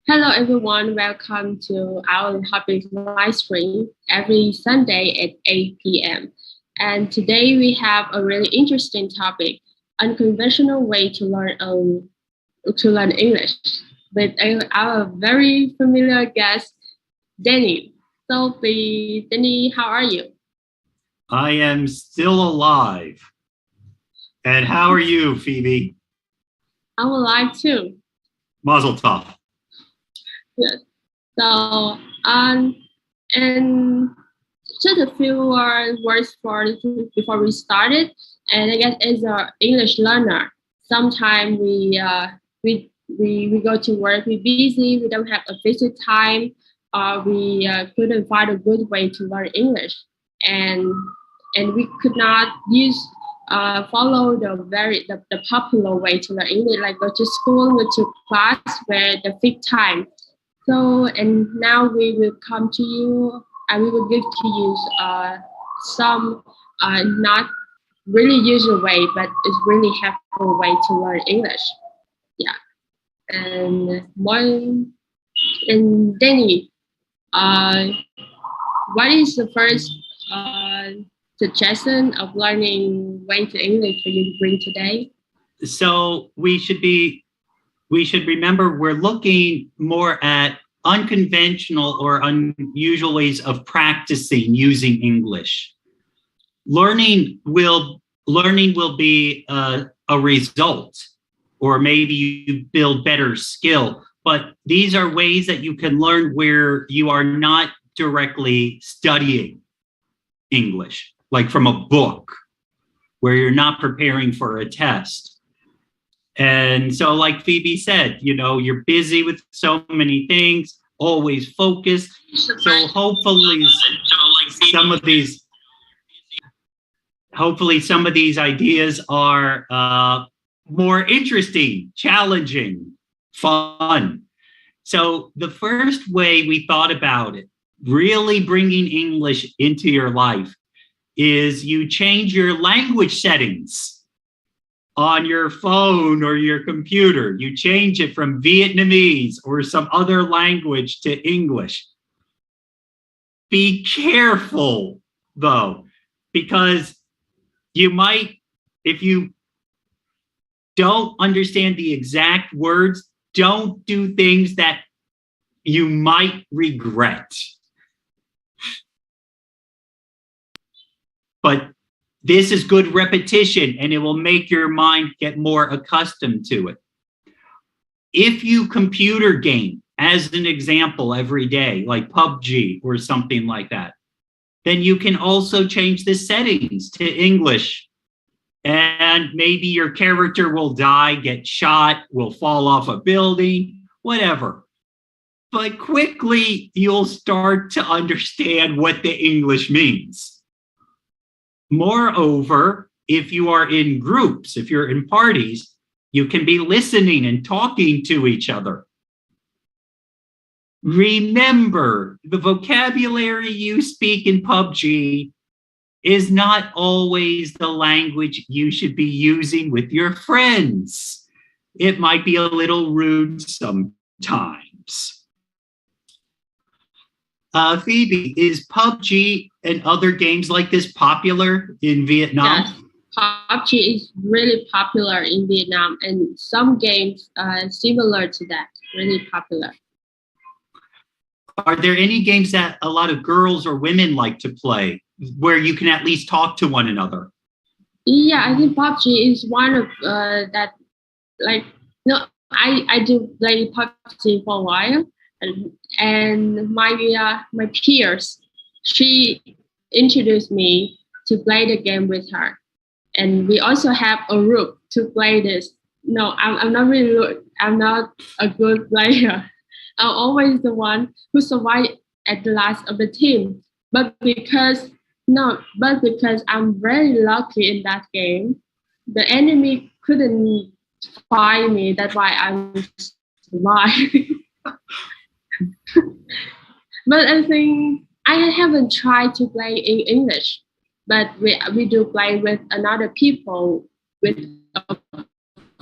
Hello everyone, welcome to our Hobbit'S live stream every Sunday at 8 p.m. And today we have a really interesting topic, unconventional way to learn English with our very familiar guest, Denny. So please, Denny, how are you? I am still alive. And how are you, Phoebe? I'm alive too. Mazel tov. Yes. So, and just a few words for before we started. And I guess as an English learner, sometimes we go to work, we're busy, we don't have a visit time, or we couldn't find a good way to learn English, and we could not use follow the popular way to learn English, like go to school, go to class where the fixed time. So, and now we will come to you and we will give to you some not really usual way, but it's really helpful way to learn English. Yeah. And one, and Danny, uh, what is the first suggestion of learning way to English for you to bring today? So we should remember we're looking more at unconventional or unusual ways of practicing using English. Learning will be a result, or maybe you build better skill. But these are ways that you can learn where you are not directly studying English, like from a book, where you're not preparing for a test. And so, like Phoebe said, you're busy with so many things, always focused. So some of these, hopefully some of these ideas are more interesting, challenging, fun. So the first way we thought about it, really bringing English into your life, is you change your language settings on your phone or your computer. You change it from Vietnamese or some other language to English. Be careful, though, because you might, if you don't understand the exact words, don't do things that you might regret. But this is good repetition, and it will make your mind get more accustomed to it. If you computer game, as an example, every day, like PUBG or something like that, then you can also change the settings to English. And maybe your character will die, get shot, will fall off a building, whatever. But quickly, you'll start to understand what the English means. Moreover, if you are in groups, if you're in parties, you can be listening and talking to each other. Remember, the vocabulary you speak in PUBG is not always the language you should be using with your friends. It might be a little rude sometimes. Phoebe, is PUBG and other games like this popular in Vietnam? Yes, PUBG is really popular in Vietnam, and some games are similar to that, really popular. Are there any games that a lot of girls or women like to play where you can at least talk to one another? Yeah, I think PUBG is one of that. Like, no, I do play PUBG for a while, and my peers, she introduced me to play the game with her, and we also have a group to play this. No, I'm not really good. I'm not a good player. I'm always the one who survived at the last of the team. But because because I'm very lucky in that game, the enemy couldn't find me. That's why I'm survived. But I think I haven't tried to play in English, but we do play with another people with a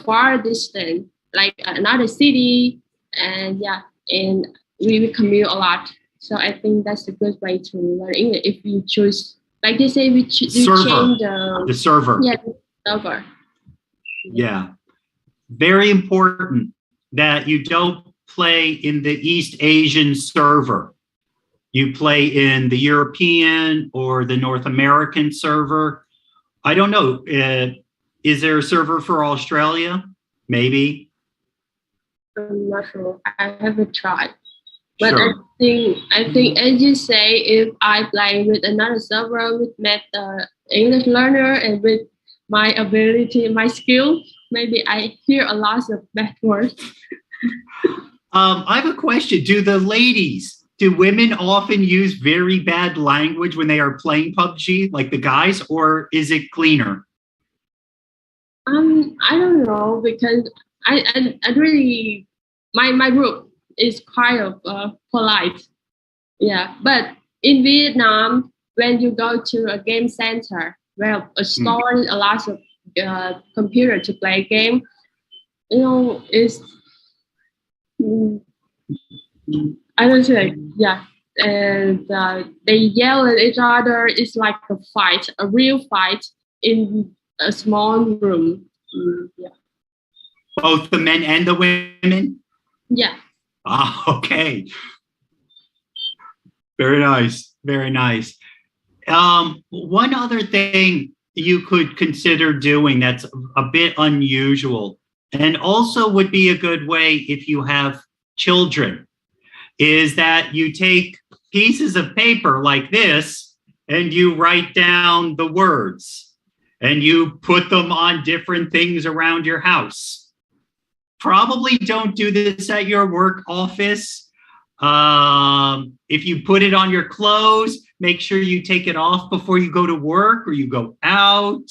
far distance, like another city, and yeah, and we commute a lot. So I think that's a good way to learn English if you choose, like they say, we change the server. Yeah, the server. Yeah, very important that you don't play in the East Asian server. You play in the European or the North American server. I don't know. Is there a server for Australia? Maybe. I'm not sure. I haven't tried. But Sure. I think as you say, if I play with another server with met English learner and with my ability, my skill, maybe I hear a lot of bad words. I have a question. Do women often use very bad language when they are playing PUBG, like the guys, or is it cleaner? I don't know because I really my group is kind of polite. Yeah, but in Vietnam, when you go to a game center where a store a lot of computer to play game, it's I don't say yeah, and they yell at each other. It's like a fight, a real fight in a small room. Yeah. Both the men and the women? Yeah. Okay. Very nice. Very nice. One other thing you could consider doing that's a bit unusual and also would be a good way if you have children is that you take pieces of paper like this and you write down the words and you put them on different things around your house. Probably don't do this at your work office. If you put it on your clothes, make sure you take it off before you go to work or you go out.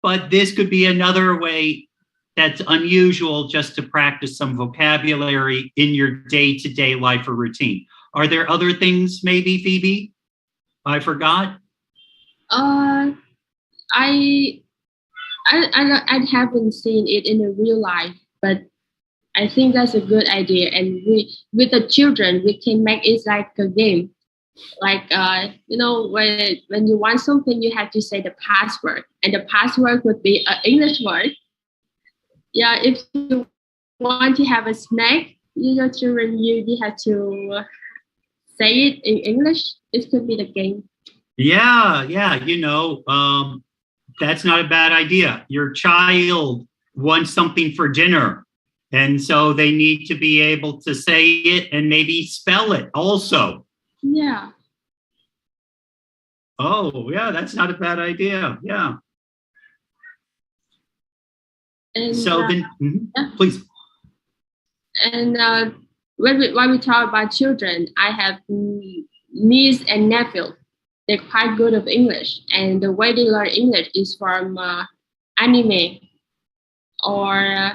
But this could be another way that's unusual just to practice some vocabulary in your day-to-day life or routine. Are there other things maybe, Phoebe? I forgot? I haven't seen it in a real life, but I think that's a good idea. And we, with the children, we can make it like a game. Like when you want something, you have to say the password, and the password would be an English word. Yeah, if you want to have a snack, your children, you have to say it in English. It could be the game. Yeah. That's not a bad idea. Your child wants something for dinner. And so they need to be able to say it and maybe spell it also. Yeah. Oh, yeah, that's not a bad idea. Yeah. And, so then, please. And when we talk about children, I have niece and nephew. They're quite good of English, and the way they learn English is from anime or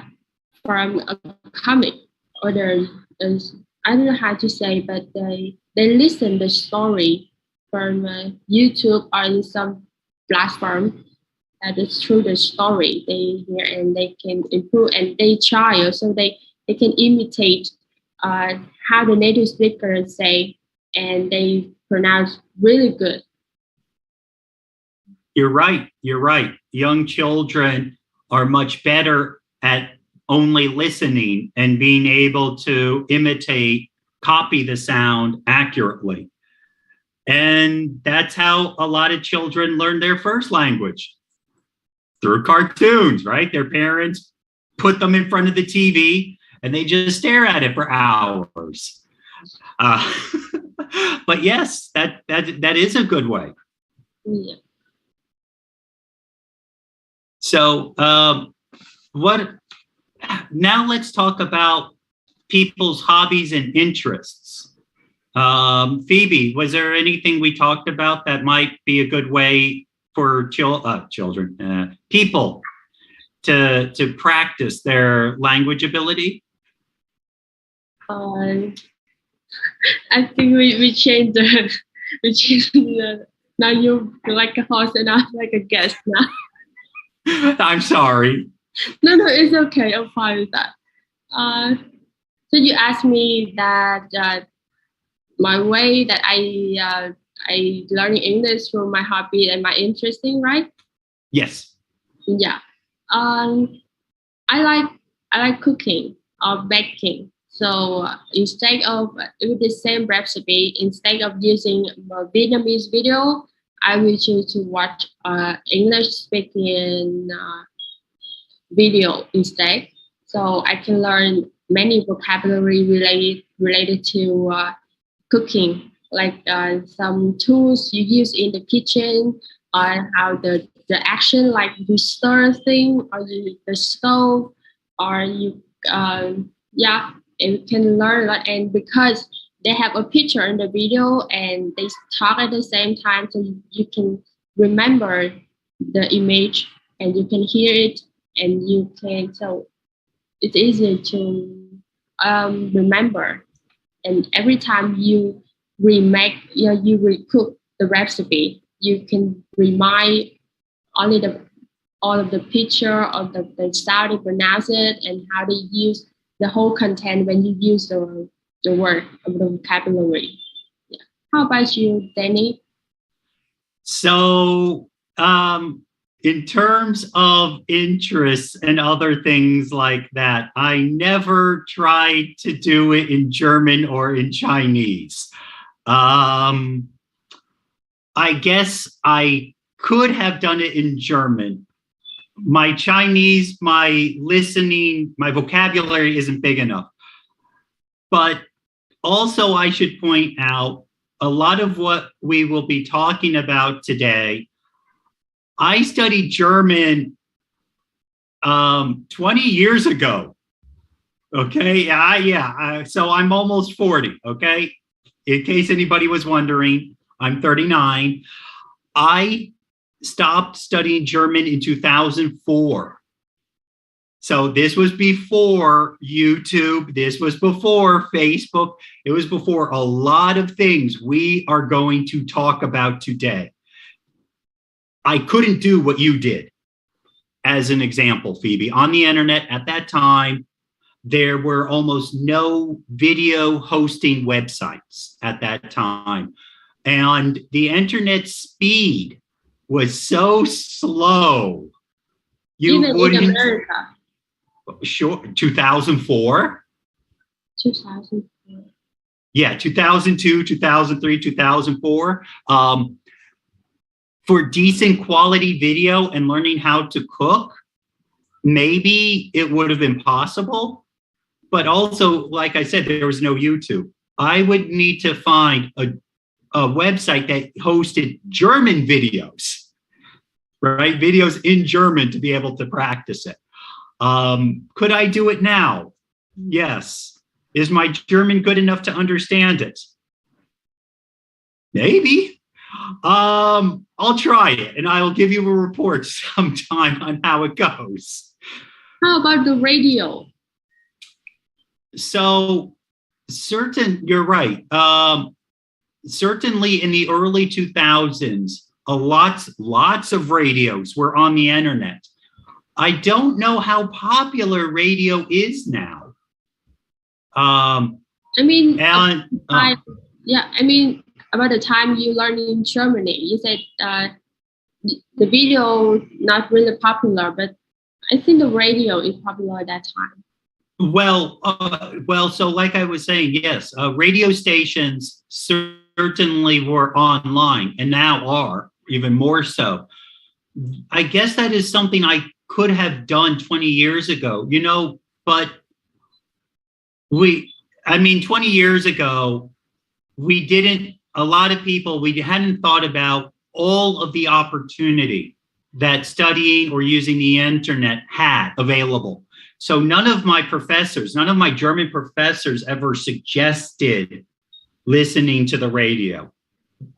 from a comic, or I don't know how to say, but they listen the story from YouTube or in some platform. That is through the story they hear, and they can improve, and they try, so they can imitate how the native speakers say, and they pronounce really good. You're right. Young children are much better at only listening and being able to copy the sound accurately. And that's how a lot of children learn their first language, through cartoons, right? Their parents put them in front of the TV and they just stare at it for hours. But yes, that is a good way. Yeah. So now let's talk about people's hobbies and interests. Phoebe, was there anything we talked about that might be a good way for people to practice their language ability? I think we changed the now you're like a host and I'm like a guest now. I'm sorry. No, it's okay. I'm fine with that. So you asked me that my way that I learning English through my hobby and my interesting, right? Yes. Yeah. Um, I like I like cooking or baking. So instead of with the same recipe, instead of using a Vietnamese video, I will choose to watch English speaking video instead. So I can learn many vocabulary related to cooking, like some tools you use in the kitchen, or how the action, like you stir thing, or the stove, or you, yeah, and you can learn a lot. And because they have a picture in the video and they talk at the same time, so you can remember the image and you can hear it, and you can, so it's easier to remember. And every time you remake, you recook the recipe, you can remind only the all of the picture of the style they pronounce it and how they use the whole content when you use the word of the vocabulary. Yeah. How about you, Danny? So, in terms of interests and other things like that, I never tried to do it in German or in Chinese. I guess I could have done it in German. My Chinese, my listening, my vocabulary isn't big enough. But also, I should point out a lot of what we will be talking about today. I studied German 20 years ago. Okay. So I'm almost 40. Okay. In case anybody was wondering, I'm 39. I stopped studying German in 2004. So this was before YouTube. This was before Facebook. It was before a lot of things we are going to talk about today. I couldn't do what you did. As an example, Phoebe, on the internet at that time, there were almost no video hosting websites at that time. And the internet speed was so slow. Even in America. Sure, 2004. 2004. Yeah, 2002, 2003, 2004. For decent quality video and learning how to cook, maybe it would have been possible. But also, like I said, there was no YouTube. I would need to find a website that hosted German videos, right? Videos in German to be able to practice it. Could I do it now? Yes. Is my German good enough to understand it? Maybe. I'll try it and I'll give you a report sometime on how it goes. How about the radio? So you're right. Certainly in the early 2000s, lots of radios were on the internet. I don't know how popular radio is now. I mean, about the time you learned in Germany, you said the video not really popular, but I think the radio is popular at that time. Well, so like I was saying, yes, radio stations certainly were online and now are even more so. I guess that is something I could have done 20 years ago, but 20 years ago, a lot of people, we hadn't thought about all of the opportunity that studying or using the internet had available. So none of my German professors ever suggested listening to the radio.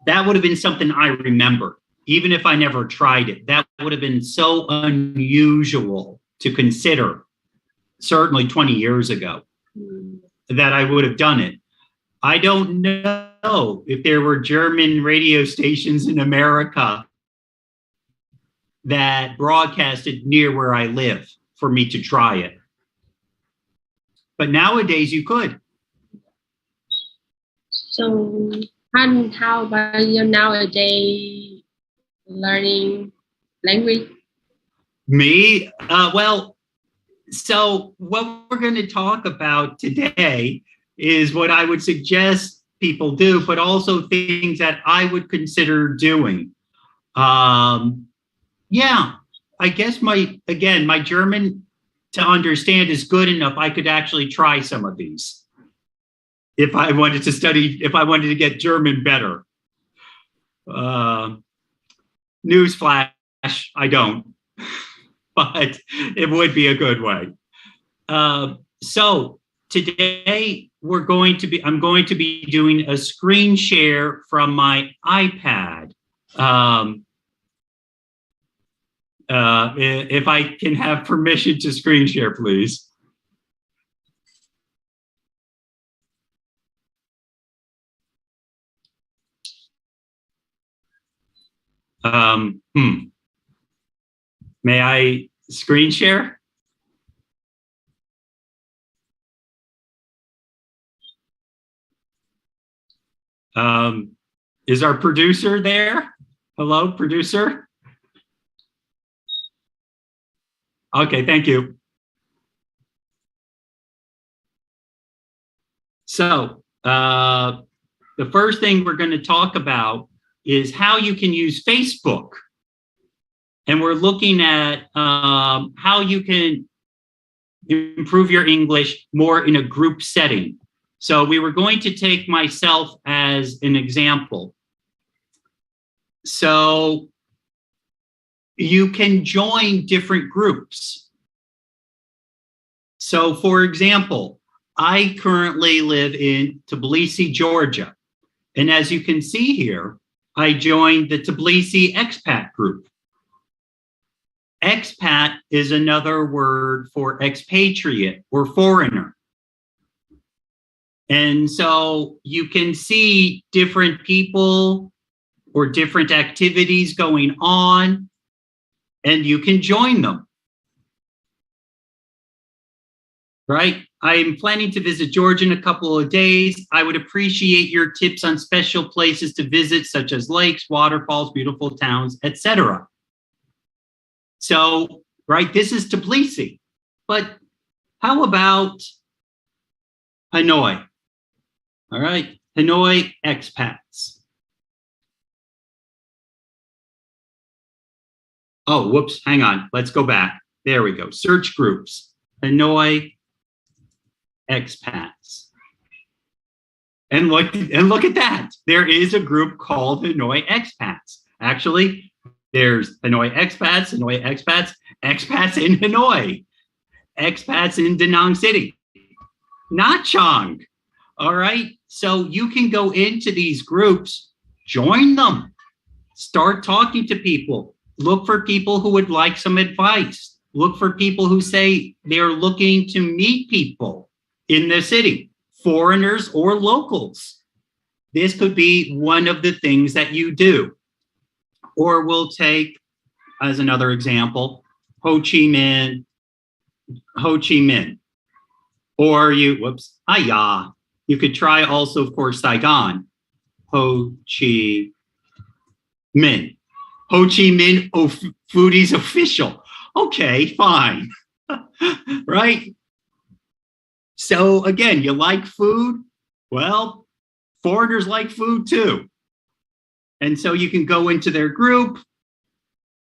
That would have been something I remember, even if I never tried it. That would have been so unusual to consider, certainly 20 years ago, that I would have done it. I don't know if there were German radio stations in America that broadcasted near where I live for me to try it. But nowadays you could. So, how about you nowadays learning language? Me? Well, so what we're going to talk about today is what I would suggest people do, but also things that I would consider doing. Yeah, I guess my German to understand is good enough. I could actually try some of these if I wanted to study, if I wanted to get German better. Newsflash, I don't, but it would be a good way. So today I'm going to be doing a screen share from my iPad. If I can have permission to screen share, please. May I screen share? Is our producer there? Hello, producer? Okay, thank you. So the first thing we're going to talk about is how you can use Facebook. And we're looking at how you can improve your English more in a group setting. So we were going to take myself as an example. So you can join different groups. So for example, I currently live in Tbilisi, Georgia. And as you can see here, I joined the Tbilisi expat group. Expat is another word for expatriate or foreigner. And so you can see different people or different activities going on, and you can join them. Right? I'm planning to visit Georgia in a couple of days. I would appreciate your tips on special places to visit, such as lakes, waterfalls, beautiful towns, etc. So, right, this is Tbilisi. But how about Hanoi? All right, Hanoi expats. Oh, whoops, hang on. Let's go back. There we go. Search groups. Hanoi expats. And look at that. There is a group called Hanoi expats. Actually, there's Hanoi expats expats in Hanoi, expats in Da Nang City, not Chang. All right. So you can go into these groups, join them, start talking to people, look for people who would like some advice, look for people who say they're looking to meet people in the city, foreigners or locals. This could be one of the things that you do. Or we'll take, as another example, Ho Chi Minh. Or you could try also, of course, Saigon, Ho Chi Minh. Ho Chi Minh Foodies official. Okay, fine. Right? So again, you like food? Well, foreigners like food too. And so you can go into their group,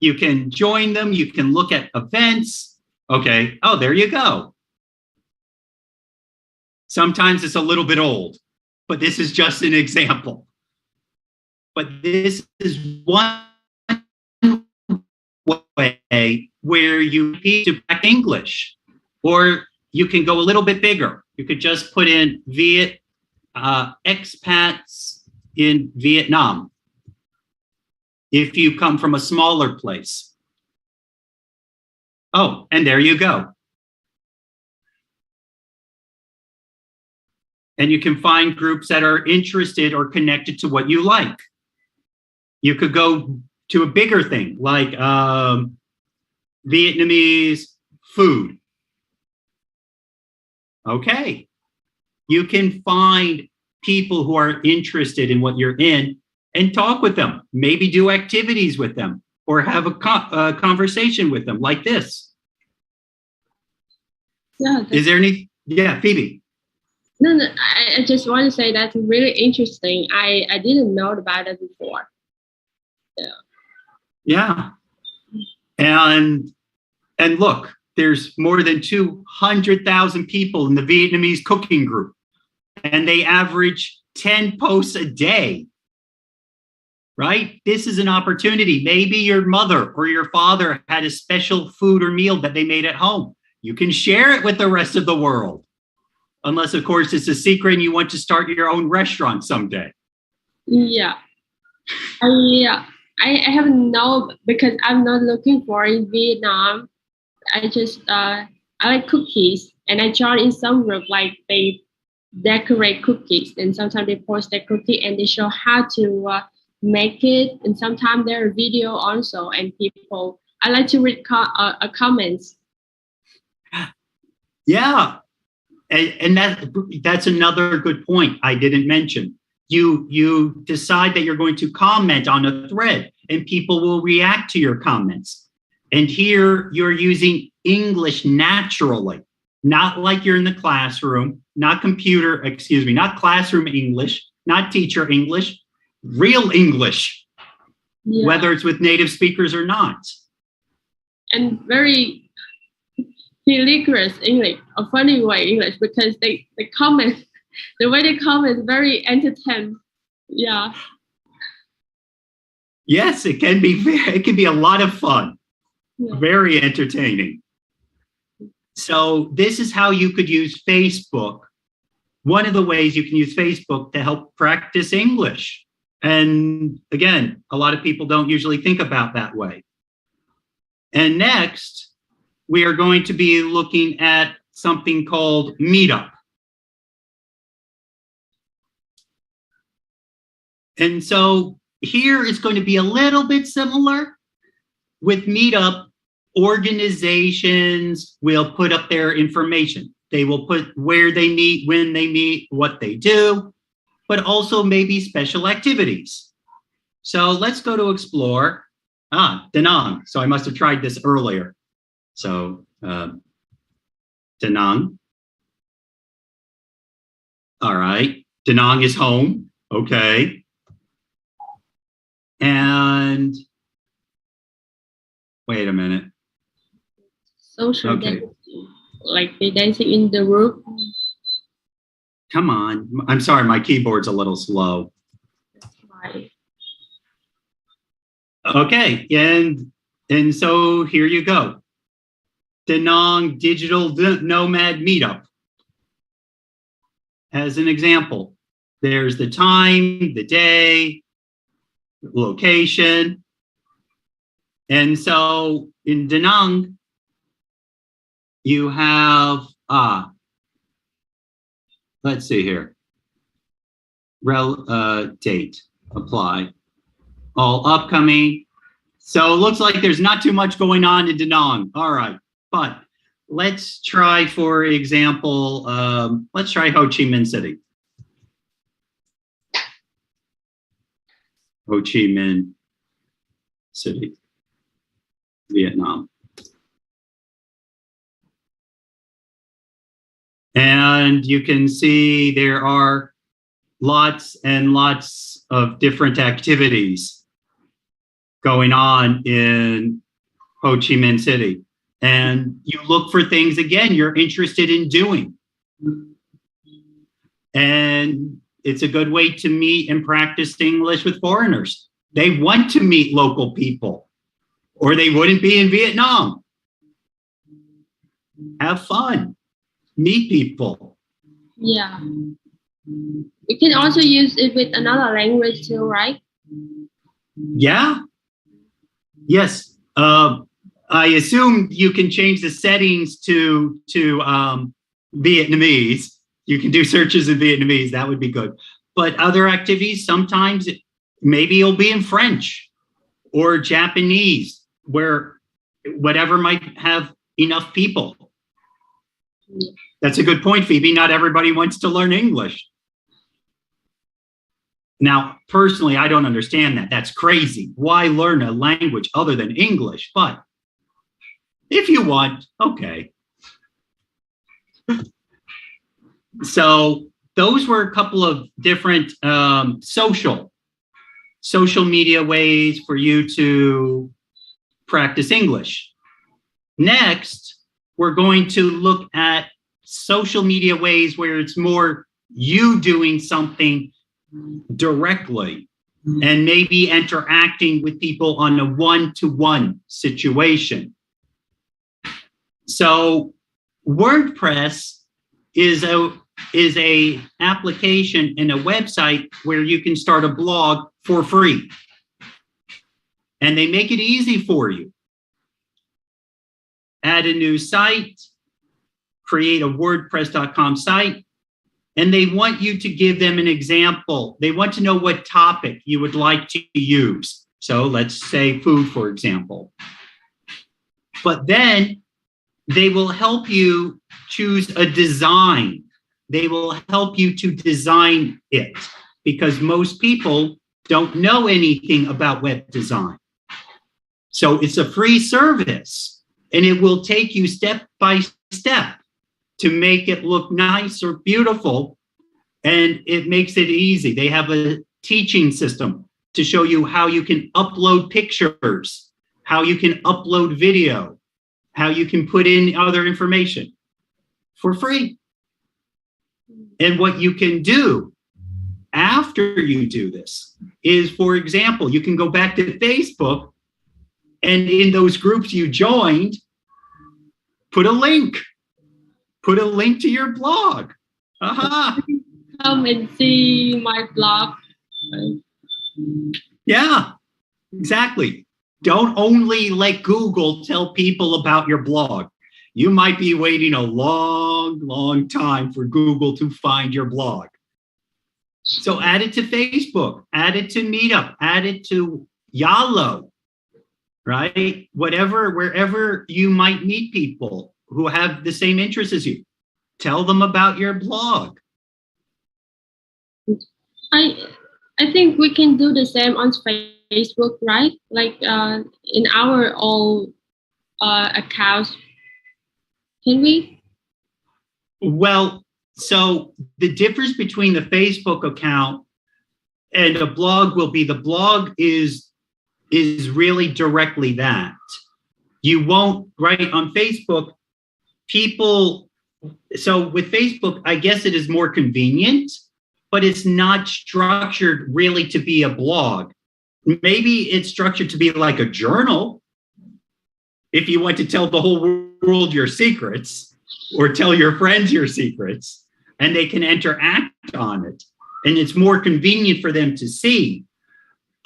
you can join them, you can look at events. Okay, oh, there you go. Sometimes it's a little bit old, but this is just an example. But this is one way where you need to back English, or you can go a little bit bigger. You could just put in expats in Vietnam if you come from a smaller place. Oh, and there you go. And you can find groups that are interested or connected to what you like. You could go to a bigger thing like Vietnamese food. Okay. You can find people who are interested in what you're in and talk with them, maybe do activities with them or have a conversation with them like this. Yeah. Is there any? Yeah, Phoebe. No, I just want to say that's really interesting. I didn't know about it before. Yeah. And look, there's more than 200,000 people in the Vietnamese cooking group, and they average 10 posts a day. Right? This is an opportunity. Maybe your mother or your father had a special food or meal that they made at home. You can share it with the rest of the world. Unless, of course, it's a secret and you want to start your own restaurant someday. Yeah. I haven't know because I'm not looking for in Vietnam. I just I like cookies, and I join in some group like they decorate cookies, and sometimes they post their cookie and they show how to make it, and sometimes there are video also, and people I like to read comments. Yeah, and that's another good point I didn't mention. You decide that you're going to comment on a thread, and people will react to your comments. And here you're using English naturally, not like you're in the classroom, not classroom English, not teacher English, real English, yeah. Whether it's with native speakers or not. And very hilarious English, a funny way English, because they comment, the way they comment is very entertaining. Yeah. Yes, it can be a lot of fun. Yeah. Very entertaining. So this is how you could use Facebook. One of the ways you can use Facebook to help practice English. And again, a lot of people don't usually think about that way. And next, we are going to be looking at something called Meetup. And so here is going to be a little bit similar. With Meetup, organizations will put up their information. They will put where they meet, when they meet, what they do, but also maybe special activities. So let's go to explore. Da Nang. So I must have tried this earlier. So Da Nang. All right. Da Nang is home. Okay. And wait a minute. Social dancing, like they dancing in the room. Come on. I'm sorry, my keyboard's a little slow. Right. Okay, and so here you go. Da Nang Digital Nomad Meetup. As an example, there's the time, the day, location. And so in Da Nang, you have, let's see here, date, apply, all upcoming. So it looks like there's not too much going on in Da Nang. All right, but let's try, for example, let's try Ho Chi Minh City. Ho Chi Minh City, Vietnam. And you can see there are lots and lots of different activities going on in Ho Chi Minh City. And you look for things, again, you're interested in doing. And it's a good way to meet and practice English with foreigners. They want to meet local people, or they wouldn't be in Vietnam. Have fun. Meet people. Yeah. You can also use it with another language too, right? Yeah. Yes. I assume you can change the settings to Vietnamese. You can do searches in Vietnamese. That would be good. But other activities, sometimes maybe it'll be in French or Japanese, where whatever might have enough people. Yeah. That's a good point, Phoebe. Not everybody wants to learn English. Now, personally, I don't understand that. That's crazy. Why learn a language other than English? But if you want, okay. So those were a couple of different social media ways for you to practice English. Next, we're going to look at social media ways where it's more you doing something directly and maybe interacting with people on a one-to-one situation. So WordPress is a application and a website where you can start a blog for free. And they make it easy for you. Add a new site, create a WordPress.com site, and they want you to give them an example. They want to know what topic you would like to use. So let's say food, for example. But then they will help you choose a design. They will help you to design it because most people don't know anything about web design. So it's a free service and it will take you step by step to make it look nice or beautiful, and it makes it easy. They have a teaching system to show you how you can upload pictures, how you can upload video, how you can put in other information for free. And what you can do after you do this is, for example, you can go back to Facebook and in those groups you joined, put a link to your blog. Aha. Come and see my blog. Yeah, exactly. Don't only let Google tell people about your blog. You might be waiting a long, long time for Google to find your blog. So add it to Facebook, add it to Meetup, add it to Yallo, right? Whatever, wherever you might meet people who have the same interests as you. Tell them about your blog. I think we can do the same on Facebook, right? Like in our own accounts. Can we? Well, so the difference between the Facebook account and a blog will be the blog is really directly that. You won't, right, on Facebook, people, so with Facebook, I guess it is more convenient, but it's not structured really to be a blog. Maybe it's structured to be like a journal. If you want to tell the whole world your secrets or tell your friends your secrets, and they can interact on it, and it's more convenient for them to see.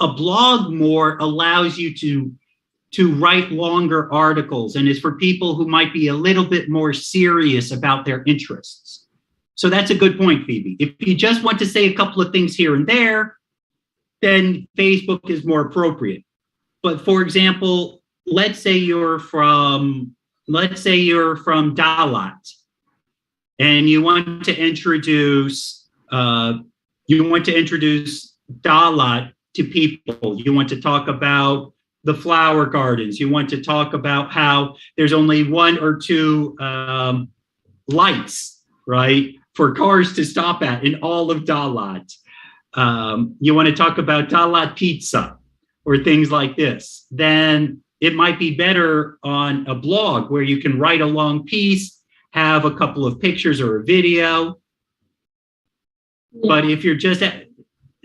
A blog more allows you to write longer articles, and is for people who might be a little bit more serious about their interests. So that's a good point, Phoebe. If you just want to say a couple of things here and there, then Facebook is more appropriate. But for example, let's say you're from Dalat, and you want to introduce Dalat to people. You want to talk about the flower gardens. You want to talk about how there's only one or two lights, right, for cars to stop at in all of Dalat. You want to talk about Dalat pizza or things like this. Then it might be better on a blog where you can write a long piece, have a couple of pictures or a video. Yeah. But if you're just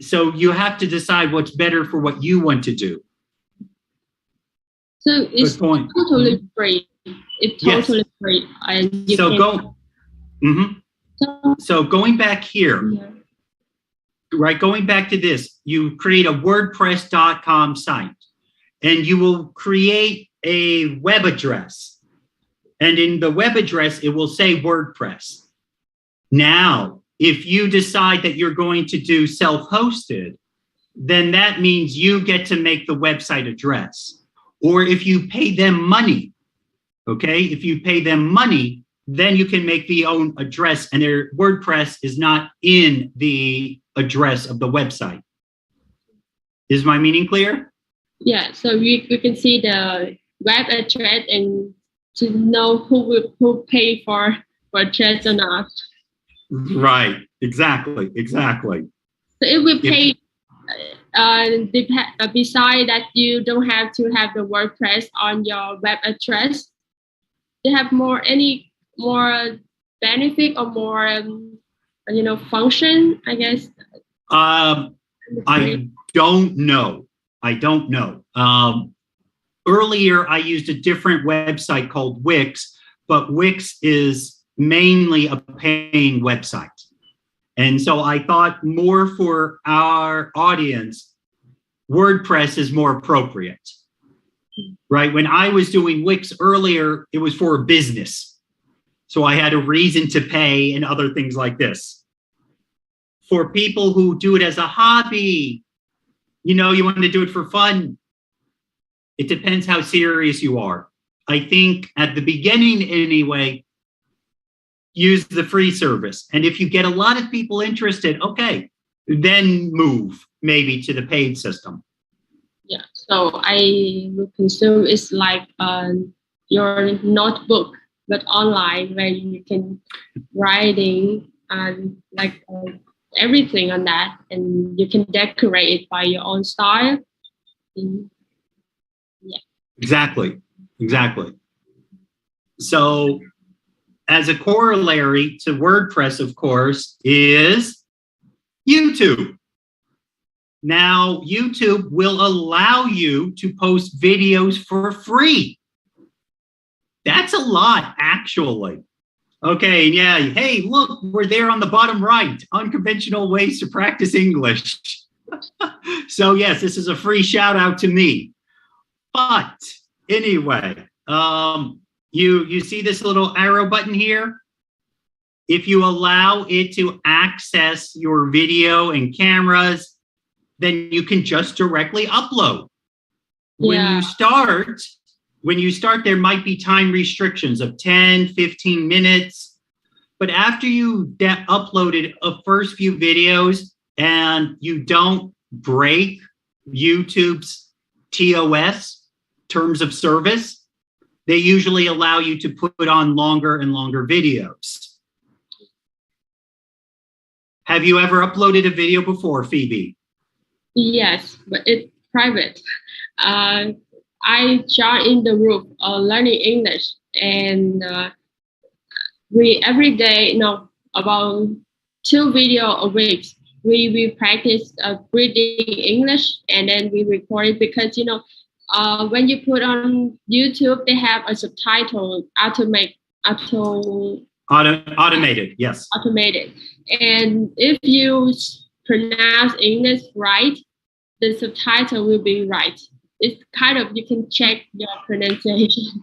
so you have to decide what's better for what you want to do. So it's totally free. It's totally free. So going back here, yeah. Right, going back to this, you create a WordPress.com site, and you will create a web address. And in the web address, it will say WordPress. Now, if you decide that you're going to do self-hosted, then that means you get to make the website address. Or if you pay them money, okay, if you pay them money, then you can make the own address, and their WordPress is not in the address of the website. Is my meaning clear? Yeah, so we can see the web address and to know who pay for address or not. Right. Exactly. So if we pay, beside that, you don't have to have the WordPress on your web address. They have any more benefit or more, function, I guess. I don't know. Earlier, I used a different website called Wix, but Wix is mainly a paying website. And so I thought more for our audience, WordPress is more appropriate, right? When I was doing Wix earlier, it was for a business. So I had a reason to pay and other things like this. For people who do it as a hobby, you want to do it for fun. It depends how serious you are. I think at the beginning anyway, use the free service. And if you get a lot of people interested, okay, then move maybe to the paid system. Yeah, so I would consume it's like your notebook, but online, where you can writing and everything on that, and you can decorate it by your own style. Yeah. Exactly. So as a corollary to WordPress, of course, is YouTube. Now, YouTube will allow you to post videos for free. That's a lot, actually. Okay, yeah. Hey, look, we're there on the bottom right. Unconventional ways to practice English. So, yes, this is a free shout out to me. But anyway, you see this little arrow button here? If you allow it to access your video and cameras, then you can just directly upload. Yeah. When you start, there might be time restrictions of 10, 15 minutes. But after you uploaded a first few videos and you don't break YouTube's TOS, terms of service, they usually allow you to put on longer and longer videos. Have you ever uploaded a video before, Phoebe? Yes, but it's private. I joined in the group learning English, and we every day, about 2 videos a week. We practice reading English, and then we record it because when you put on YouTube, they have a subtitle automated. Yes. Automated, and if you pronounce English right, the subtitle will be right. It's kind of, you can check your pronunciation.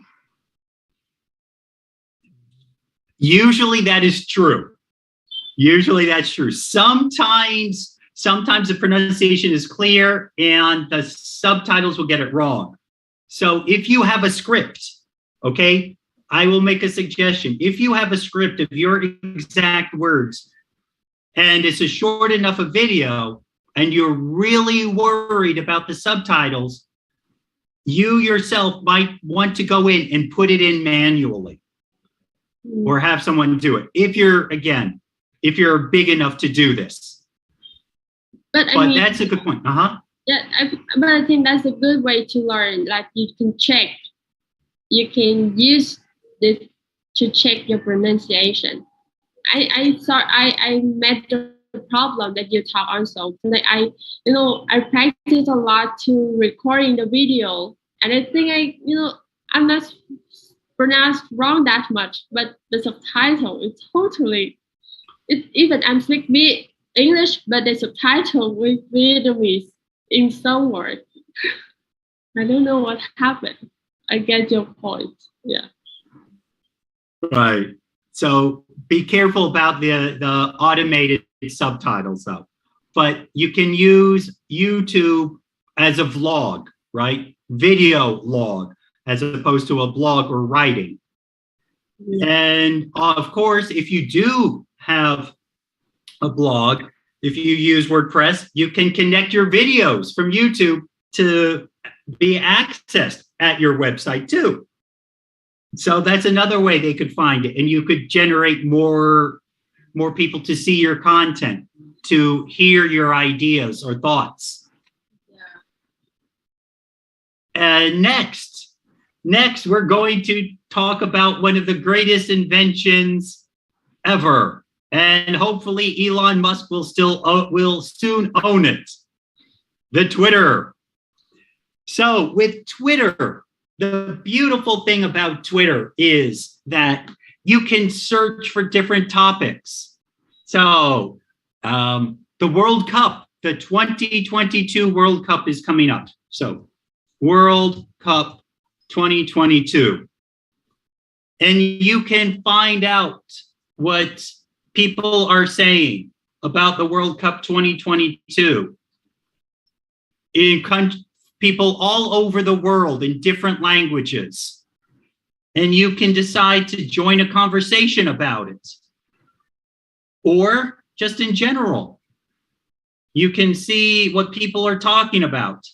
Usually that is true. Sometimes the pronunciation is clear and the subtitles will get it wrong. So if you have a script, okay, I will make a suggestion. If you have a script of your exact words and it's a short enough a video and you're really worried about the subtitles, you yourself might want to go in and put it in manually or have someone do it. If you're big enough to do this. But that's a good point. Yeah, but I think that's a good way to learn. Like, you can check, you can use this to check your pronunciation. I met the problem that you talk also. Like, I practice a lot to recording the video, and I think I'm not pronounced wrong that much, but the subtitle is totally. Even I'm speaking English, but the subtitle with Vietnamese in some words. I don't know what happened. I get your point. Yeah. Right. So be careful about the automated subtitles, though. But you can use YouTube as a vlog, right? Video log, as opposed to a blog or writing. And of course, if you do have a blog, if you use WordPress, you can connect your videos from YouTube to be accessed at your website too. So that's another way they could find it. And you could generate more people to see your content, to hear your ideas or thoughts. And next, we're going to talk about one of the greatest inventions ever. And hopefully Elon Musk will soon own it. The Twitter. So with Twitter, the beautiful thing about Twitter is that you can search for different topics. So the World Cup, the 2022 World Cup is coming up. So World Cup 2022. And you can find out what people are saying about the World Cup 2022 in people all over the world in different languages. And you can decide to join a conversation about it. Or just in general, you can see what people are talking about.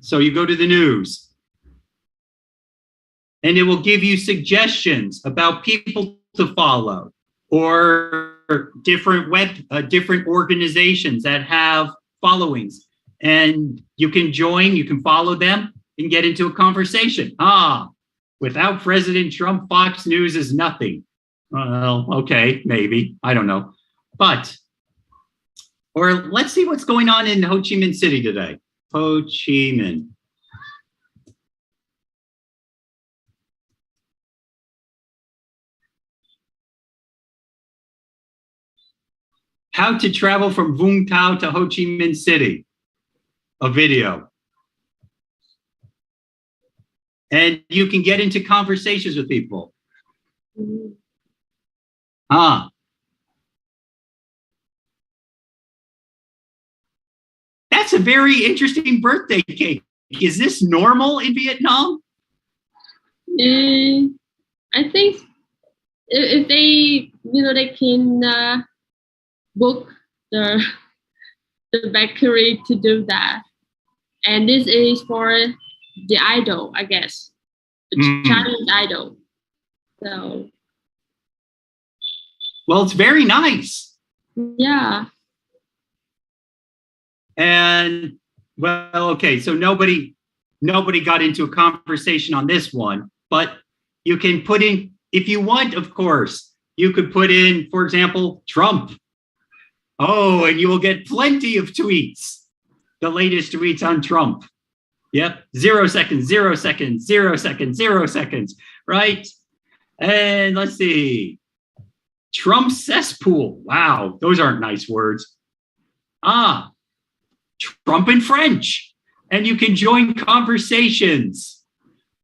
So you go to the news, and it will give you suggestions about people to follow or different organizations that have followings. And you can join, you can follow them and get into a conversation. Without President Trump, Fox News is nothing. Well, okay, maybe, I don't know. Or let's see what's going on in Ho Chi Minh City today. Ho Chi Minh. How to travel from Vung Tau to Ho Chi Minh City. A video. And you can get into conversations with people. That's a very interesting birthday cake. Is this normal in Vietnam? I think if they, they can book the bakery to do that. And this is for the idol, I guess, the Chinese idol. So. Well, it's very nice. Yeah. And well, okay, so nobody got into a conversation on this one, but you can put in, if you want, of course, you could put in, for example, Trump. Oh, and you will get plenty of tweets. The latest tweets on Trump. Yep, 0 seconds, 0 seconds, 0 seconds, 0 seconds, right? And let's see. Trump cesspool. Wow, those aren't nice words. Trump in French. And you can join conversations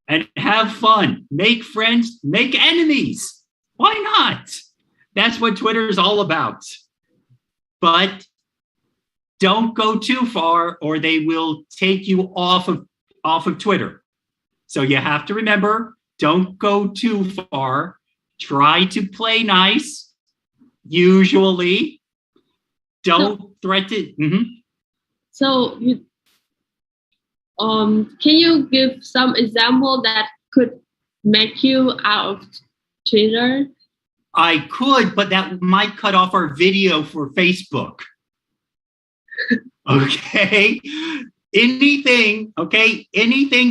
and have fun. Make friends, make enemies. Why not? That's what Twitter is all about. But don't go too far or they will take you off of Twitter. So you have to remember, don't go too far. Try to play nice. Usually, don't threaten. So can you give some example that could make you out of Twitter? I could, but that might cut off our video for Facebook. Okay. Anything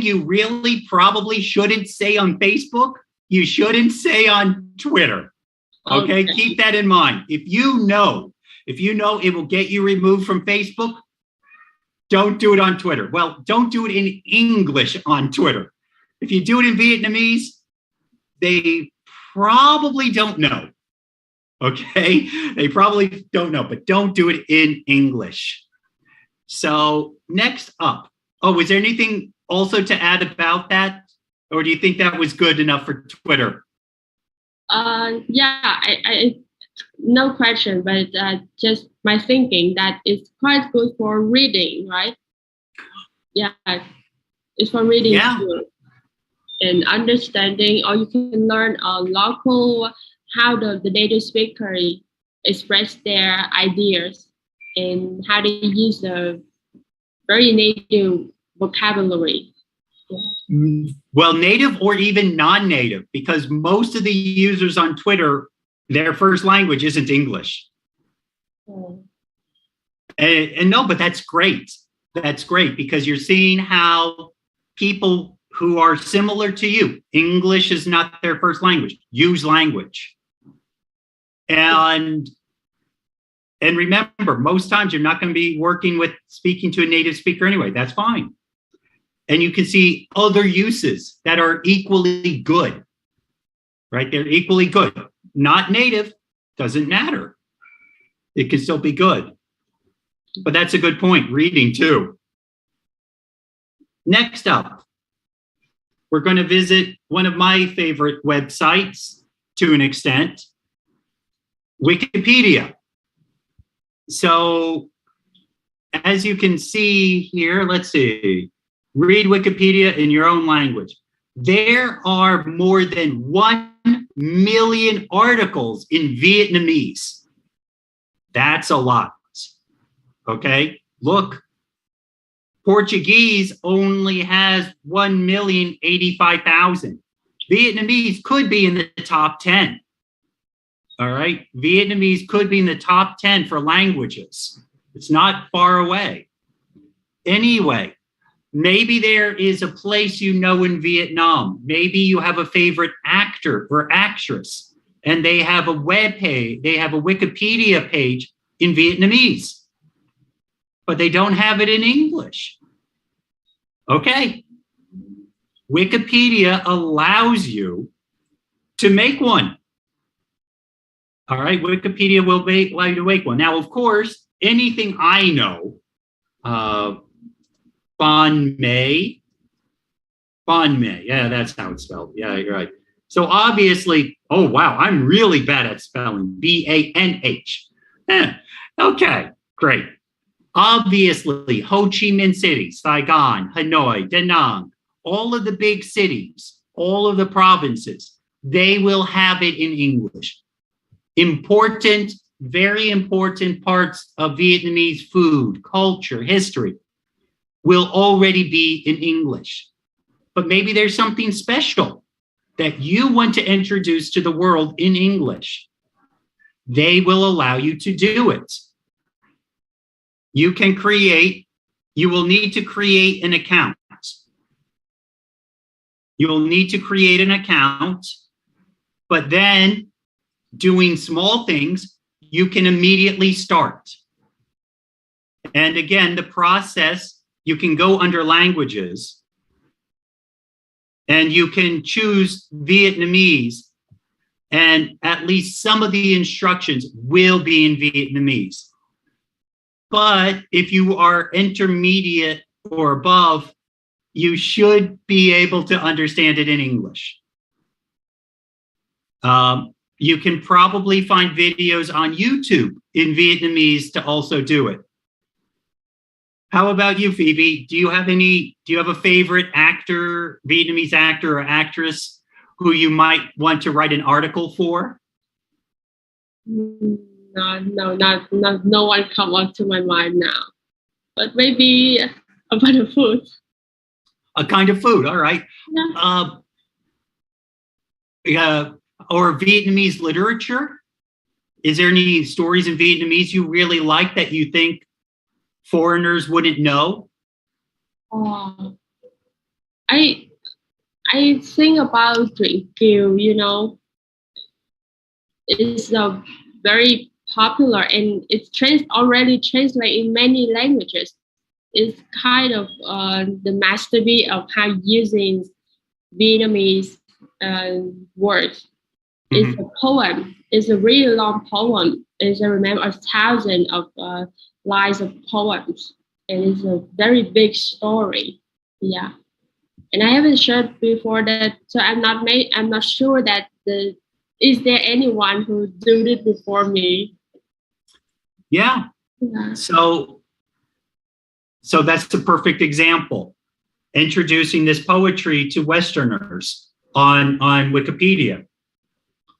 you really probably shouldn't say on Facebook, you shouldn't say on Twitter. Okay. Keep that in mind. If you know it will get you removed from Facebook, don't do it on Twitter. Well, don't do it in English on Twitter. If you do it in Vietnamese, they probably don't know. Okay? They probably don't know, but don't do it in English. So next up. Oh, is there anything also to add about that? Or do you think that was good enough for Twitter? Yeah, I no question, but just my thinking that it's quite good for reading, right? Yeah, It's for reading Yeah. too, and understanding, or you can learn a local how the native speaker express their ideas and how they use the very native vocabulary. Yeah. Well, native or even non-native, because most of the users on Twitter, their first language isn't English. Oh. And no, but that's great. That's great because you're seeing how people who are similar to you, English is not their first language, use language. And remember, most times you're not going to be speaking to a native speaker anyway. That's fine. And you can see other uses that are equally good, right? They're equally good. Not native, doesn't matter. It can still be good. But that's a good point, reading too. Next up, we're going to visit one of my favorite websites to an extent, Wikipedia. So as you can see here, let's see, read Wikipedia in your own language. There are more than 1 million articles in Vietnamese. That's a lot. Okay, look, Portuguese only has 1,085,000. Vietnamese could be in the top 10. All right, Vietnamese could be in the top 10 for languages. It's not far away. Anyway, maybe there is a place you know in Vietnam. Maybe you have a favorite actor or actress, and they have a web page, they have a Wikipedia page in Vietnamese, but they don't have it in English. Okay. Wikipedia allows you to make one. All right, Wikipedia will allow you to make one. Now, of course, anything I know, Bon May, yeah, that's how it's spelled. Yeah, you're right. So obviously, oh wow, I'm really bad at spelling, B-A-N-H. Okay, great. Obviously, Ho Chi Minh City, Saigon, Hanoi, Da Nang, all of the big cities, all of the provinces, they will have it in English. Important, very important parts of Vietnamese food, culture, history will already be in English. But maybe there's something special that you want to introduce to the world in English. They will allow you to do it. You will need to create an account. You will need to create an account, but then doing small things, you can immediately start. And again, the process, you can go under languages and you can choose Vietnamese, and at least some of the instructions will be in Vietnamese. But if you are intermediate or above, you should be able to understand it in English. You can probably find videos on YouTube in Vietnamese to also do it. How about you, Phoebe? Do you have a favorite actor, Vietnamese actor or actress who you might want to write an article for? No one come up to my mind now. But maybe about the food. A kind of food, all right. Yeah. Or Vietnamese literature? Is there any stories in Vietnamese you really like that you think foreigners wouldn't know? I think about Truyện Kiều, it's a very popular and it's already translated in many languages. It's kind of the masterpiece of how using Vietnamese words. Mm-hmm. It's a poem. It's a really long poem. It's I remember 1,000 of lines of poems, and it's a very big story. Yeah, and I haven't shared before that, so I'm not sure that is there anyone who did it before me. Yeah. So that's the perfect example. introducing this poetry to Westerners on Wikipedia.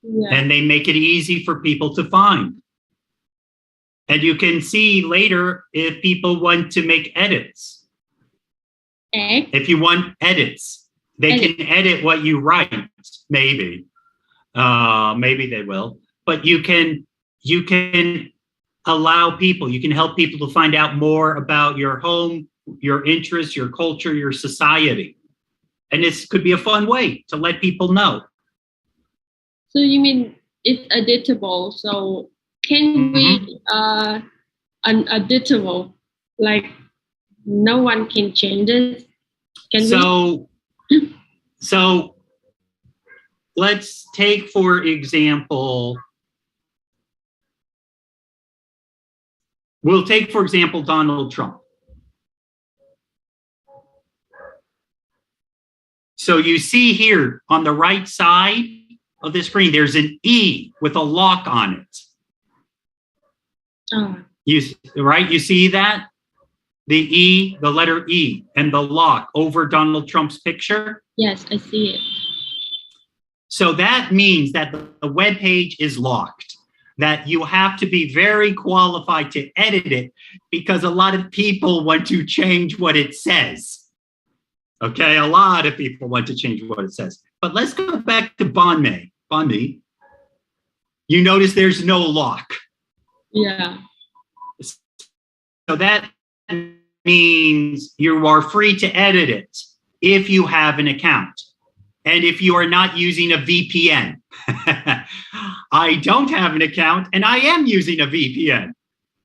Yeah. And they make it easy for people to find. And you can see later if people want to make edits. If you want edits, they can edit what you write, maybe. Maybe they will. But you can allow people, you can help people to find out more about your home, your interests, your culture, your society. And this could be a fun way to let people know. So you mean it's editable? So can we uneditable? Like no one can change it? So let's take, for example, Donald Trump. So you see here on the right side of the screen, there's an E with a lock on it. You see that? The E, the letter E, and the lock over Donald Trump's picture? Yes, I see it. So that means that the web page is locked, that you have to be very qualified to edit it because a lot of people want to change what it says. Okay, a lot of people want to change what it says. But let's go back to Bonme. Bonme, you notice there's no lock. Yeah. So that means you are free to edit it if you have an account and if you are not using a VPN. I don't have an account and I am using a VPN.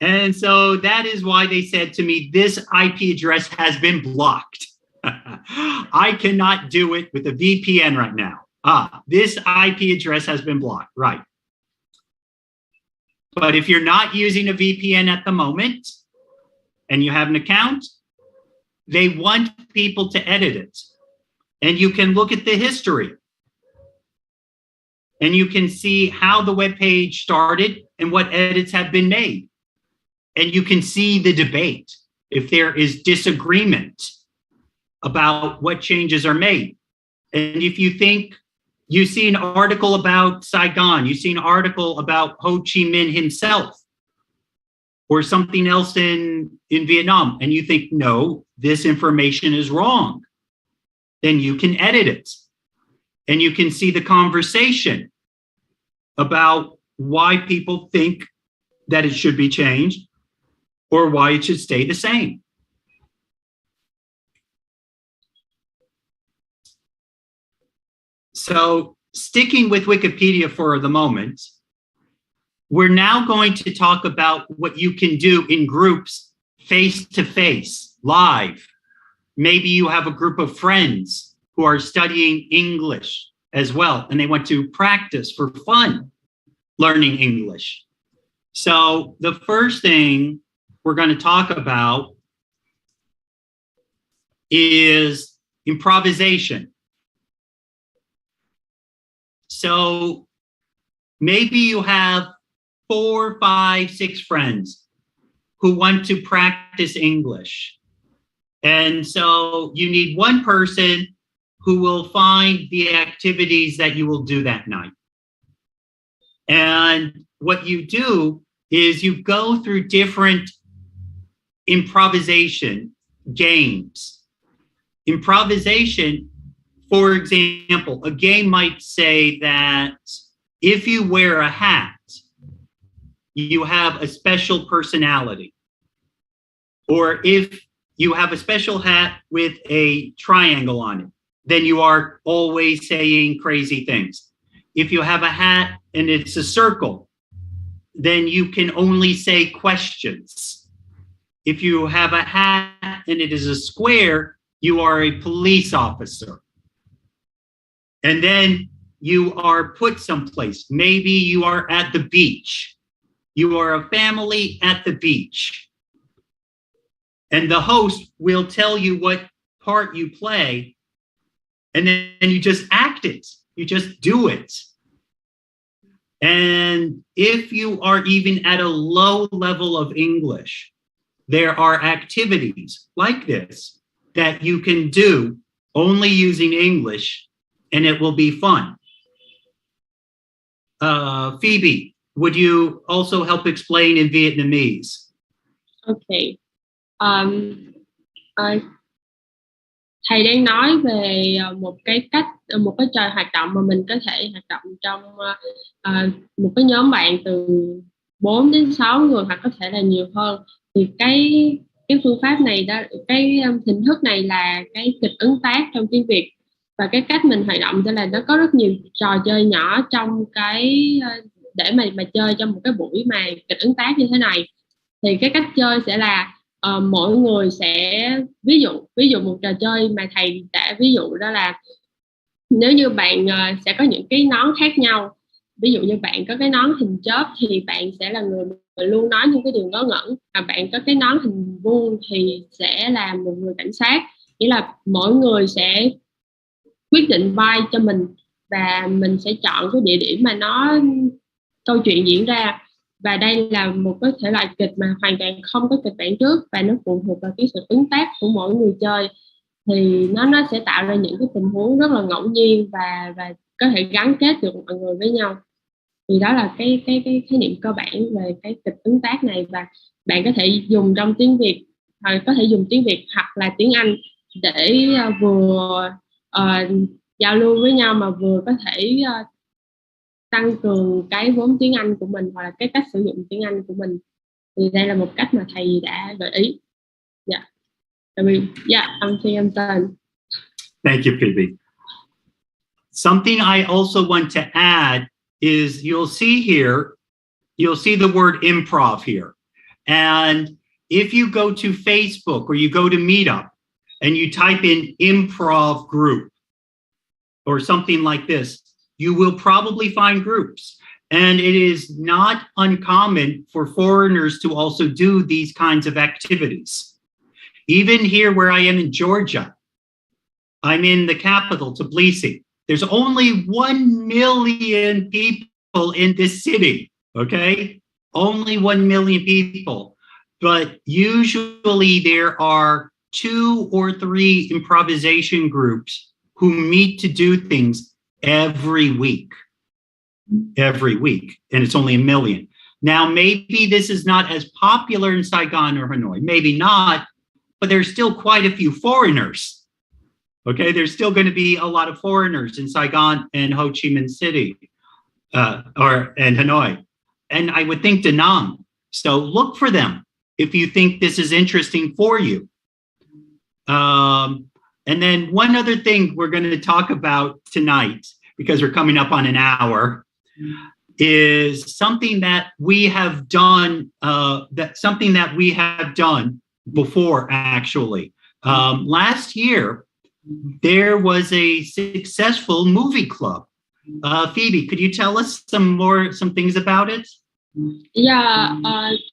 And so that is why they said to me, this IP address has been blocked. I cannot do it with a VPN right now. This IP address has been blocked, right? But if you're not using a VPN at the moment and you have an account, they want people to edit it. And you can look at the history. And you can see how the web page started and what edits have been made. And you can see the debate if there is disagreement about what changes are made. And if you think you see an article about Saigon, you see an article about Ho Chi Minh himself, or something else in Vietnam, and you think, no, this information is wrong, then you can edit it. And you can see the conversation about why people think that it should be changed or why it should stay the same. So sticking with Wikipedia for the moment, we're now going to talk about what you can do in groups, face-to-face, live. Maybe you have a group of friends who are studying English as well, and they want to practice for fun learning English. So the first thing we're going to talk about is improvisation. So maybe you have 4, 5, 6 friends who want to practice English. And so you need one person who will find the activities that you will do that night. And what you do is you go through different improvisation games. Improvisation, for example, a game might say that if you wear a hat, you have a special personality. Or if you have a special hat with a triangle on it, then you are always saying crazy things. If you have a hat and it's a circle, then you can only say questions. If you have a hat and it is a square, you are a police officer. And then you are put someplace. Maybe you are at the beach. You are a family at the beach. And the host will tell you what part you play, and then you just act it. You just do it. And if you are even at a low level of English, there are activities like this that you can do only using English, and it will be fun. Phoebe, would you also help explain in Vietnamese? Okay. Um, thầy đang nói về một cái cách, một cái trò hoạt động mà mình có thể hoạt động trong một cái nhóm bạn từ 4 đến 6 người hoặc có thể là nhiều hơn. Thì cái phương pháp này đó, cái hình thức này là cái kịch ứng tác trong tiếng Việt. Và cái cách mình hoạt động tức là nó có rất nhiều trò chơi nhỏ trong cái để mà chơi trong một cái buổi mà kịch ứng tác như thế này. Thì cái cách chơi sẽ là mỗi người sẽ ví dụ một trò chơi mà thầy đã ví dụ đó là nếu như bạn sẽ có những cái nón khác nhau. Ví dụ như bạn có cái nón hình chớp thì bạn sẽ là người luôn nói những cái điều ngớ ngẩn, và bạn có cái nón hình vuông thì sẽ là một người cảnh sát. Nghĩa là mỗi người sẽ quyết định vai cho mình, và mình sẽ chọn cái địa điểm mà câu chuyện diễn ra. Và đây là một cái thể loại kịch mà hoàn toàn không có kịch bản trước, và nó phụ thuộc vào cái sự ứng tác của mỗi người chơi. Thì nó sẽ tạo ra những cái tình huống rất là ngẫu nhiên và có thể gắn kết được mọi người với nhau. Thì đó là cái khái niệm cơ bản về cái kịch ứng tác này. Và bạn có thể dùng trong tiếng Việt, hoặc có thể dùng tiếng Việt hoặc là tiếng Anh để vừa giao lưu với nhau mà vừa có thể tăng cường cái vốn tiếng Anh của mình, hoặc là cái cách sử dụng tiếng Anh của mình. Thì đây là một cách mà thầy đã gợi ý. Yeah. Yeah, I'm done. Thank you, Phoebe. Something I also want to add is you'll see the word improv here. And if you go to Facebook or you go to Meetup and you type in improv group or something like this, you will probably find groups. And it is not uncommon for foreigners to also do these kinds of activities. Even here where I am in Georgia, I'm in the capital, Tbilisi. There's only 1 million people in this city, okay? Only 1 million people. But usually there are 2 or 3 improvisation groups who meet to do things every week, and it's only 1 million. Now, maybe this is not as popular in Saigon or Hanoi, maybe not, but there's still quite a few foreigners. Okay, there's still going to be a lot of foreigners in Saigon and Ho Chi Minh City, and Hanoi, and I would think Da Nang. So look for them if you think this is interesting for you. And then one other thing we're going to talk about tonight, because we're coming up on an hour, is something that we have done. Something that we have done before, actually. Last year, there was a successful movie club. Phoebe, could you tell us some things about it? Yeah,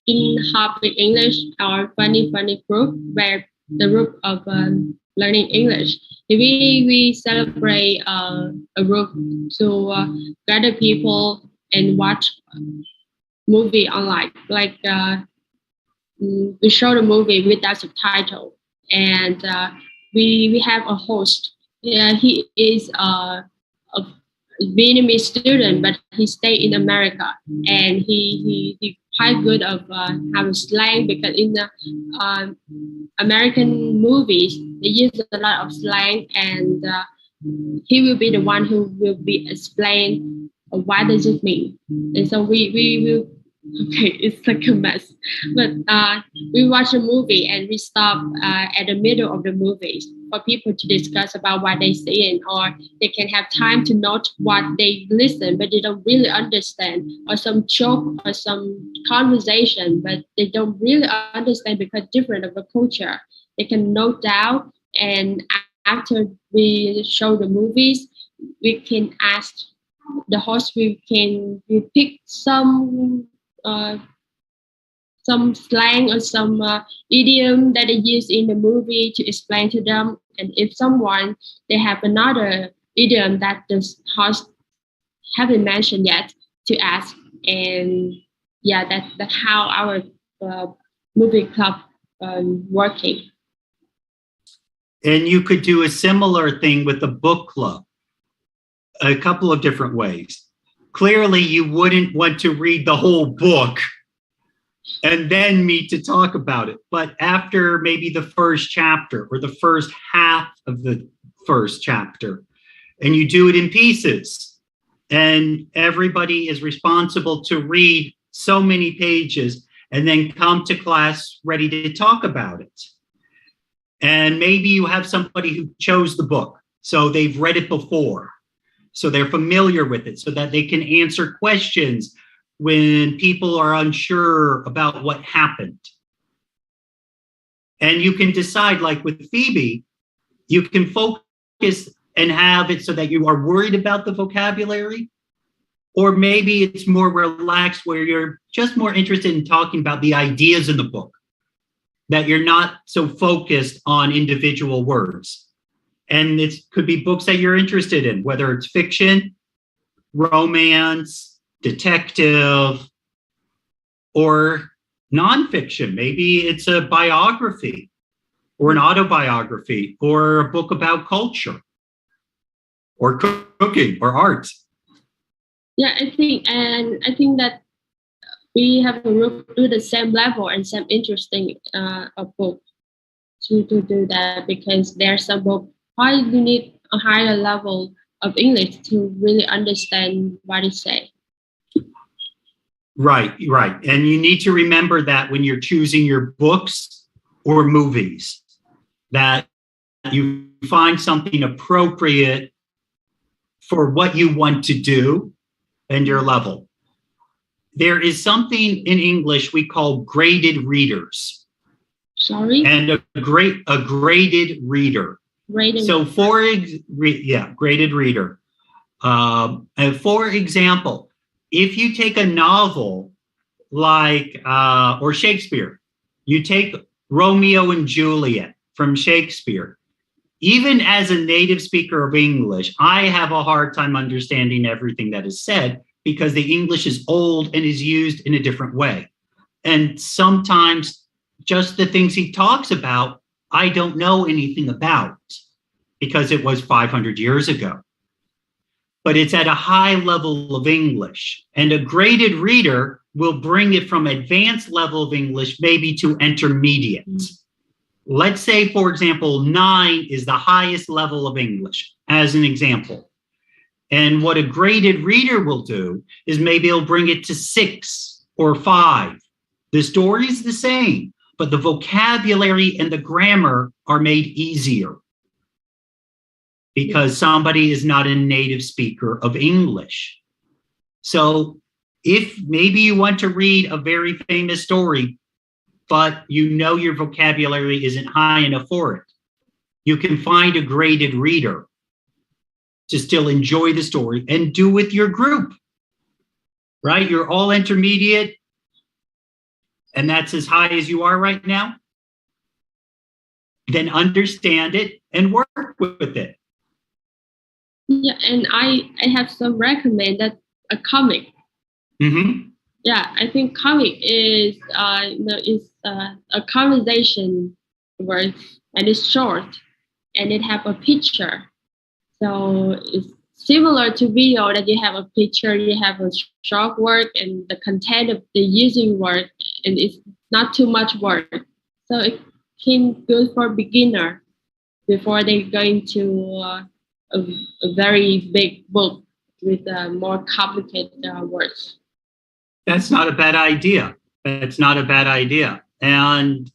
in Hobbit'S English, our funny group, where the group of learning English, we celebrate a group to gather people and watch movie online. Like we show the movie without subtitle, and we have a host. Yeah, he is a Vietnamese student, but he stayed in America, and he quite good of how to slang, because in the American movies they use a lot of slang, and he will be the one who will be explain what does it mean. And so we will. Okay, it's like a mess. But we watch a movie and we stop at the middle of the movie for people to discuss about what they see, or they can have time to note what they listen, but they don't really understand, or some joke or some conversation, but they don't really understand because different of a culture. They can note down, and after we show the movies, we can ask the host. We pick some slang or some idiom that they use in the movie to explain to them. And if someone they have another idiom that the host haven't mentioned yet, to ask. And yeah, that's how our movie club working. And you could do a similar thing with a book club, a couple of different ways. Clearly, you wouldn't want to read the whole book and then meet to talk about it. But after maybe the first chapter or the first half of the first chapter, and you do it in pieces, and everybody is responsible to read so many pages and then come to class ready to talk about it. And maybe you have somebody who chose the book, so they've read it before, so they're familiar with it, so that they can answer questions when people are unsure about what happened. And you can decide, like with Phoebe, you can focus and have it so that you are worried about the vocabulary, or maybe it's more relaxed where you're just more interested in talking about the ideas in the book, that you're not so focused on individual words. And it could be books that you're interested in, whether it's fiction, romance, detective, or nonfiction. Maybe it's a biography or an autobiography or a book about culture or cooking or art. Yeah, I think that we have to look to the same level and same interesting a book to do that, because there's some book why you need a higher level of English to really understand what it say. Right. And you need to remember that when you're choosing your books or movies, that you find something appropriate for what you want to do and your level. There is something in English we call graded readers. Sorry? And a graded reader. Graded. So graded reader. And for example, if you take a novel like, or Shakespeare, you take Romeo and Juliet from Shakespeare. Even as a native speaker of English, I have a hard time understanding everything that is said because the English is old and is used in a different way. And sometimes just the things he talks about, I don't know anything about because it was 500 years ago. But it's at a high level of English. And a graded reader will bring it from advanced level of English maybe to intermediate. Let's say, for example, 9 is the highest level of English, as an example. And what a graded reader will do is maybe he'll bring it to 6 or 5. The story is the same, but the vocabulary and the grammar are made easier because somebody is not a native speaker of English. So if maybe you want to read a very famous story, but you know your vocabulary isn't high enough for it, you can find a graded reader to still enjoy the story and do with your group, right? You're all intermediate, and that's as high as you are right now. Then understand it and work with it. Yeah, and I have some recommend that a comic. Mm-hmm. Yeah, I think comic is a conversation word, and it's short, and it have a picture. So it's similar to video that you have a picture, you have a short word, and the content of the using word, and it's not too much word. So it can good for beginner before they go into a very big book with more complicated words. That's not a bad idea. And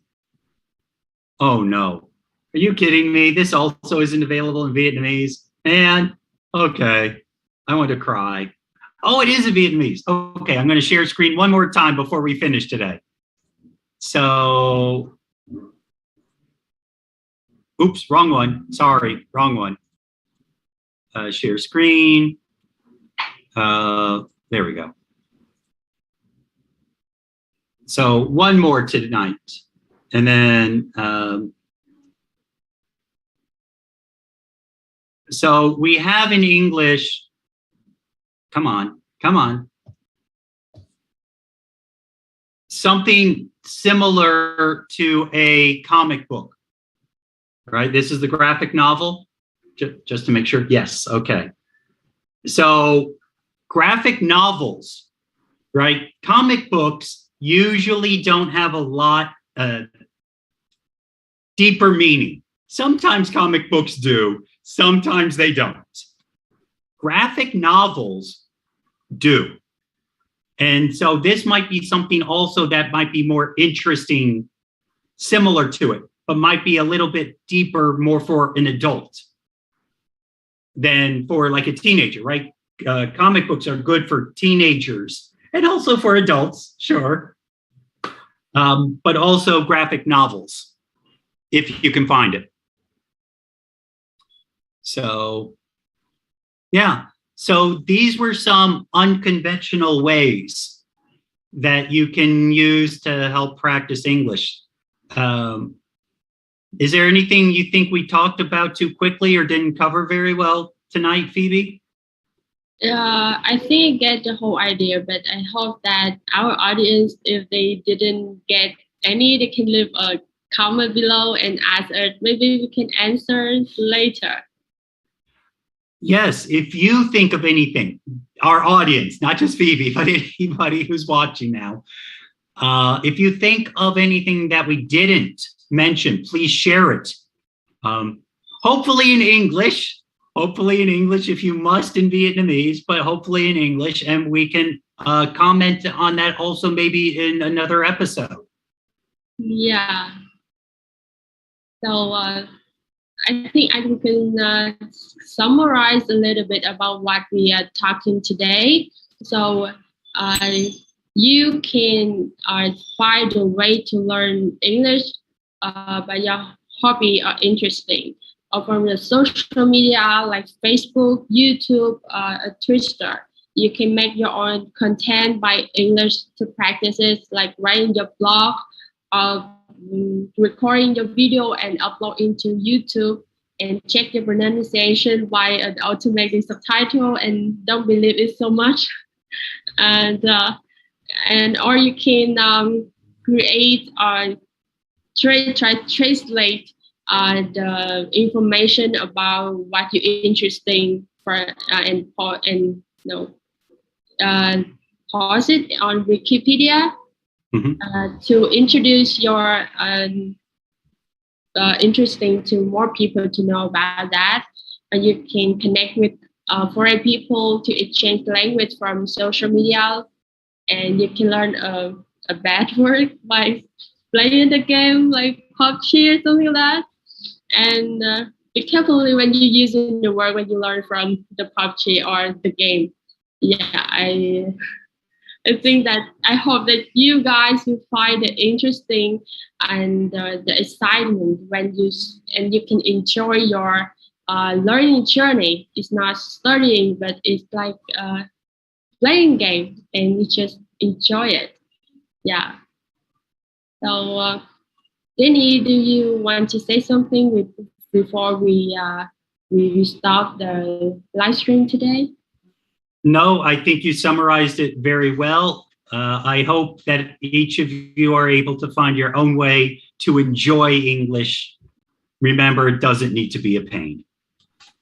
oh no, are you kidding me? This also isn't available in Vietnamese. Man, okay, I want to cry. Oh, it is in Vietnamese. Okay, I'm going to share screen one more time before we finish today. So, oops, wrong one. Sorry, wrong one. Share screen. There we go. So one more tonight. And then, so we have in English, come on, something similar to a comic book. right? This is the graphic novel, just to make sure. Yes, okay. So graphic novels, right? Comic books usually don't have a lot deeper meaning. Sometimes comic books do, sometimes they don't. Graphic novels do. And so this might be something also that might be more interesting, similar to it, but might be a little bit deeper, more for an adult than for like a teenager, right? Comic books are good for teenagers and also for adults, sure. But also graphic novels, if you can find it. So, yeah. So these were some unconventional ways that you can use to help practice English. Is there anything you think we talked about too quickly or didn't cover very well tonight, Phoebe? I think I get the whole idea, but I hope that our audience, if they didn't get any, they can leave a comment below and ask us. Maybe we can answer later. Yes, if you think of anything, our audience, not just Phoebe, but anybody who's watching now, if you think of anything that we didn't mention, please share it. Hopefully in English. Hopefully in English, if you must in Vietnamese, but hopefully in English, and we can comment on that also maybe in another episode. Yeah. So I think I can summarize a little bit about what we are talking today. So you can find a way to learn English by your hobby or interesting, or from the social media like Facebook, YouTube, Twitter. You can make your own content by English to practices like writing your blog or recording your video and upload into YouTube and check your pronunciation by automating subtitle and don't believe it so much. And or you can create or translate the information about what you're interesting for and pause it on Wikipedia. To introduce your interesting to more people to know about that. And you can connect with foreign people to exchange language from social media, and you can learn a bad word by playing the game like PUBG or something like that. And be carefully when you're using the word when you learn from the PUBG or the game. Yeah, I think that I hope that you guys will find it interesting and the excitement when you can enjoy your learning journey. It's not studying, but it's like playing game, and you just enjoy it. Yeah. So, Denny, do you want to say something before we start the live stream today? No, I think you summarized it very well. I hope that each of you are able to find your own way to enjoy English. Remember, it doesn't need to be a pain.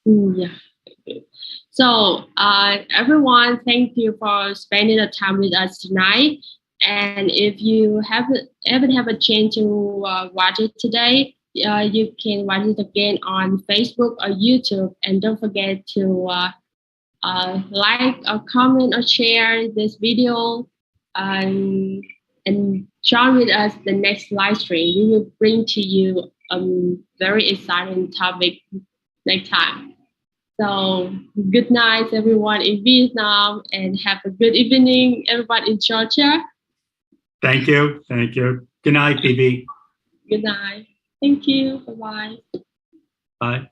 Yeah. So, everyone, thank you for spending the time with us tonight. And if you haven't have a chance to watch it today, you can watch it again on Facebook or YouTube. And don't forget to like or comment or share this video, and join with us the next live stream. We will bring to you a very exciting topic next time. So good night everyone in Vietnam, and have a good evening everyone in Georgia. Thank you. Thank you. Good night, Phoebe. Good night. Thank you. Bye-bye. Bye.